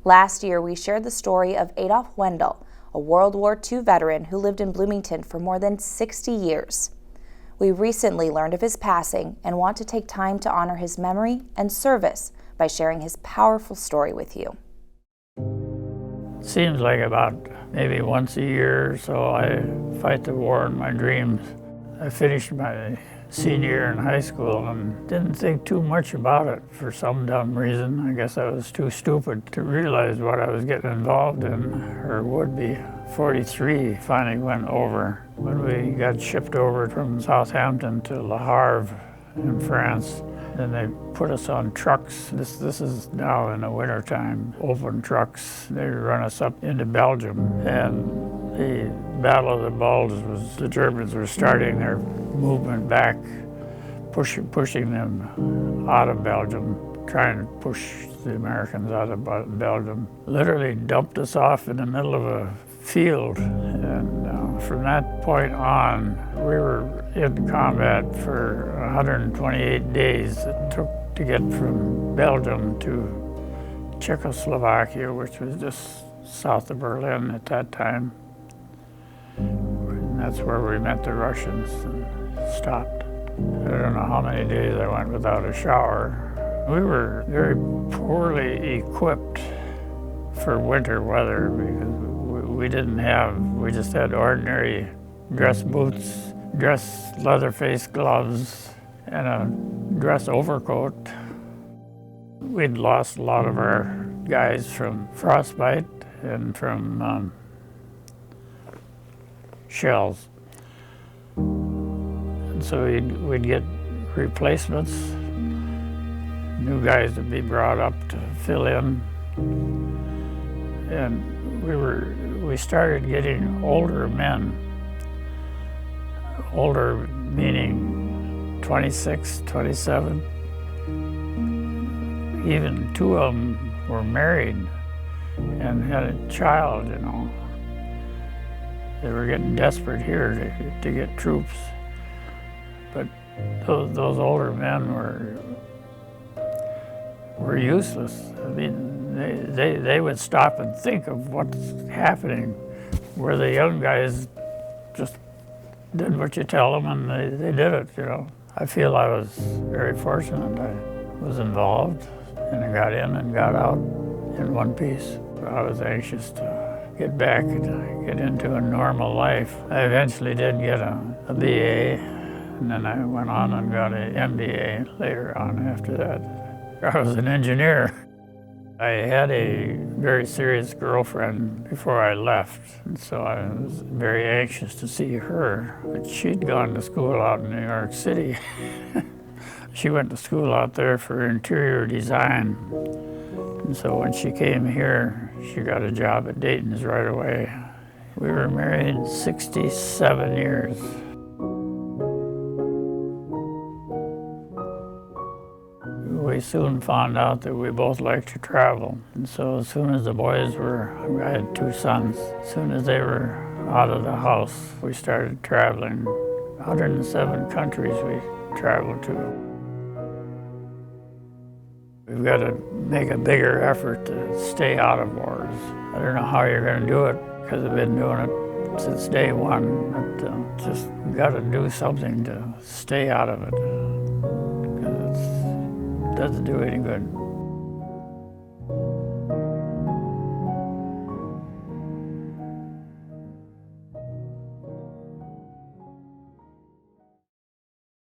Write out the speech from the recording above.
Last year, we shared the story of Adolph Wendel, a World War II veteran who lived in Bloomington for more than 60 years. We recently learned of his passing and want to take time to honor his memory and service by sharing his powerful story with you. Seems like about maybe once a year or so I fight the war in my dreams. I finished my senior year in high school and didn't think too much about it for some dumb reason. I guess I was too stupid to realize what I was getting involved in, or would be. 43 finally went over. When we got shipped over from Southampton to Le Havre in France, then they put us on trucks. This is now in the wintertime, open trucks. They run us up into Belgium, and the Battle of the Bulge was, the Germans were starting their movement back, pushing them out of Belgium, trying to push the Americans out of Belgium. Literally dumped us off in the middle of a field, and from that point on, we were in combat for 128 days. It took to get from Belgium to Czechoslovakia, which was just south of Berlin at that time. And that's where we met the Russians and stopped. I don't know how many days I went without a shower. We were very poorly equipped for winter weather because we just had ordinary dress boots, dress leather-faced gloves, and a dress overcoat. We'd lost a lot of our guys from frostbite and from shells. And so we'd get replacements, new guys would be brought up to fill in. And we started getting older men, older meaning 26, 27. Even two of them were married and had a child, you know. They were getting desperate here to get troops. But those older men were useless. I mean, they would stop and think of what's happening, where the young guys just did what you tell them and they did it, you know. I feel I was very fortunate. I was involved and I got in and got out in one piece. I was anxious to get back and get into a normal life. I eventually did get a BA, and then I went on and got an MBA later on after that. I was an engineer. I had a very serious girlfriend before I left, and so I was very anxious to see her. But she'd gone to school out in New York City. She went to school out there for interior design. And so when she came here, she got a job at Dayton's right away. We were married 67 years. We soon found out that we both liked to travel. And so as soon as the boys I had two sons, as soon as they were out of the house, we started traveling. 107 countries we traveled to. We've got to make a bigger effort to stay out of wars. I don't know how you're going to do it, because I've been doing it since day one, but just got to do something to stay out of it. Doesn't do any good.